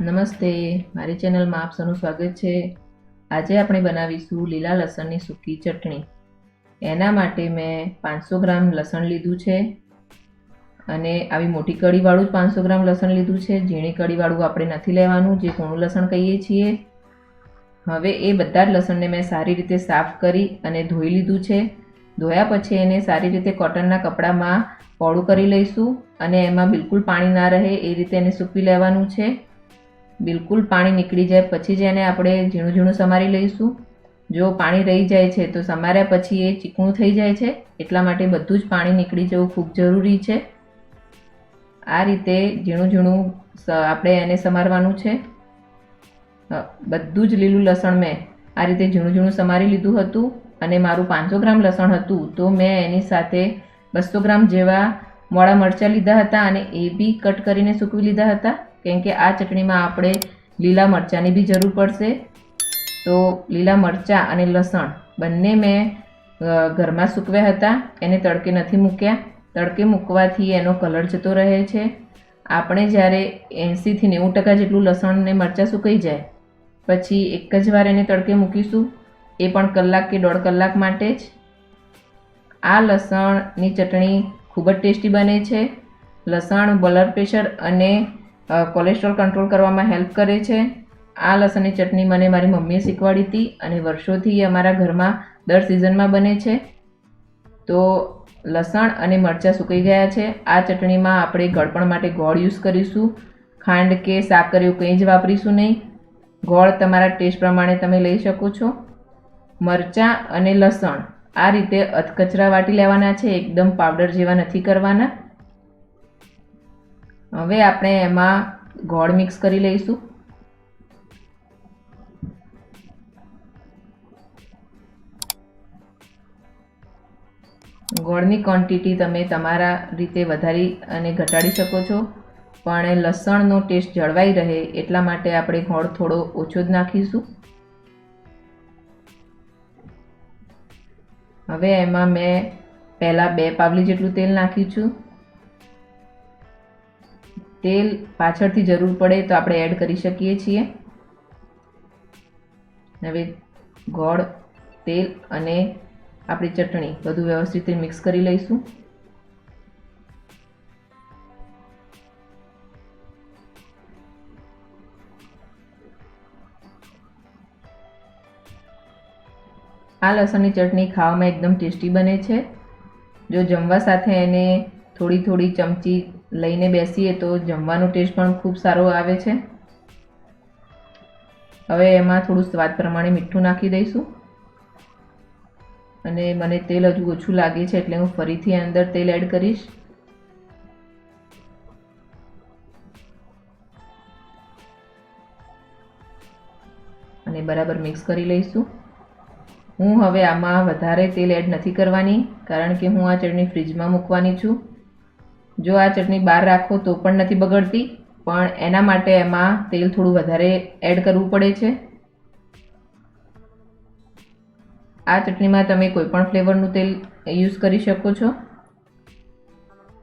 નમસ્તે, મારી ચેનલમાં આપ સૌનું સ્વાગત છે। આજે આપણે બનાવીશું લીલા લસણની સૂકી ચટણી। એના માટે મેં 500 ગ્રામ લસણ લીધું છે અને આવી મોટી કળીવાળું જ 500 ગ્રામ લસણ લીધું છે। ઝીણી કળીવાળું આપણે નથી લેવાનું, જે કૂણું લસણ કહીએ છીએ। હવે એ બધા જ લસણને મેં સારી રીતે સાફ કરી અને ધોઈ લીધું છે। ધોયા પછી એને સારી રીતે કોટનના કપડામાં પોળું કરી લઈશું અને એમાં બિલકુલ પાણી ના રહે એ રીતે એને સૂકવી લેવાનું છે। બિલકુલ પાણી નીકળી જાય પછી જ એને આપણે ઝીણું ઝીણું સમારી લઈશું। જો પાણી રહી જાય છે તો સમાર્યા પછી એ ચીકણું થઈ જાય છે, એટલા માટે બધું જ પાણી નીકળી જવું ખૂબ જરૂરી છે। આ રીતે ઝીણું ઝીણું આપણે એને સમારવાનું છે। બધું જ લીલું લસણ મેં આ રીતે ઝીણું ઝીણું સમારી લીધું હતું અને મારું 500 ગ્રામ લસણ હતું તો મેં એની સાથે 200 ગ્રામ જેવા મોળા મરચાં લીધા હતા અને એ બી કટ કરીને સૂકવી લીધા હતા, કેમ કે આ ચટણીમાં આપણે લીલા મરચાંની બી જરૂર પડશે। તો લીલા મરચાં અને લસણ બંને મેં ઘરમાં સૂકવ્યા હતા, એને તડકે નથી મૂક્યા। તડકે મૂકવાથી એનો કલર જતો રહે છે। આપણે જ્યારે 80 થી 90% જેટલું લસણ ને મરચાં સુકાઈ જાય પછી એક જ વાર એને તડકે મૂકીશું, એ પણ કલાક કે 1.5 કલાક માટે જ। આ લસણની ચટણી ખૂબ જ ટેસ્ટી બને છે। લસણ બ્લડ પ્રેશર અને કોલેસ્ટ્રોલ કંટ્રોલ કરવામાં હેલ્પ કરે છે। આ લસણની ચટણી મને મારી મમ્મીએ શીખવાડી હતી અને વર્ષોથી અમારા ઘરમાં દર સિઝનમાં બને છે। તો લસણ અને મરચાં સુકાઈ ગયા છે। આ ચટણીમાં આપણે ગળપણ માટે ગોળ યુઝ કરીશું, ખાંડ કે સાકર એવું કંઈ જ વાપરીશું નહીં। ગોળ તમારા ટેસ્ટ પ્રમાણે તમે લઈ શકો છો। મરચાં અને લસણ આ રીતે અધકચરા વાટી લેવાના છે, એકદમ પાવડર જેવા નથી કરવાના। હવે આપણે એમાં ગોળ મિક્સ કરી લઈશું। ગોળની ક્વોન્ટિટી તમે તમારા રીતે વધારી અને ઘટાડી શકો છો, પણ લસણનો ટેસ્ટ જળવાઈ રહે એટલા માટે આપણે ગોળ થોડો ઓછો જ નાખીશું। હવે એમાં મેં પહેલાં 2 પાવલી જેટલું તેલ નાખ્યું છું। તેલ પાછળથી જરૂર પડે તો આપણે એડ કરી શકીએ છીએ। હવે ગોળ, તેલ અને આપણી ચટણી બધું વ્યવસ્થિત રીતે મિક્સ કરી લઈશું। આ લસણની ચટણી ખાવામાં એકદમ ટેસ્ટી બને છે। જો જમવા સાથે એને થોડી થોડી ચમચી લઈને બેસીએ તો જમવાનો ટેસ્ટ પણ ખૂબ સારો આવે છે। હવે એમાં થોડું સ્વાદ પ્રમાણે મીઠું નાખી દઈશું અને મને તેલ હજુ ઓછું લાગે છે એટલે હું ફરીથી અંદર તેલ એડ કરીશ। અને બરાબર મિક્સ કરી લઈશું। હું હવે આમાં વધારે તેલ એડ નથી કરવાની, કારણ કે હું આ ચટણી ફ્રીજમાં મૂકવાની છું। જો આ ચટણી બહાર રાખો તો પણ નથી બગડતી, પણ એના માટે એમાં તેલ થોડું વધારે એડ કરવું પડે છે। આ ચટણીમાં તમે કોઈ પણ ફ્લેવરનું તેલ યુઝ કરી શકો છો।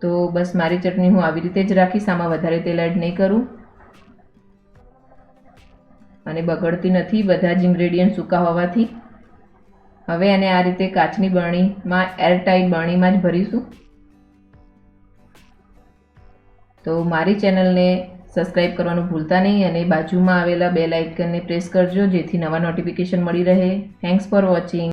તો બસ મારી ચટણી હું આવી રીતે જ રાખીશ, આમાં વધારે તેલ એડ નહીં કરું અને બગડતી નથી બધા જ ઇન્ગ્રેડિયન્ટ સૂકા હોવાથી। હવે એને આ રીતે કાચની બરણીમાં એરટાઈટ બરણીમાં જ ભરીશું। તો મારી ચેનલને સબસ્ક્રાઈબ કરવાનું ભૂલતા નહીં અને બાજુમાં આવેલા બેલ આઇકનને પ્રેસ કરજો, જેથી નવા નોટિફિકેશન મળી રહે। Thanks for watching.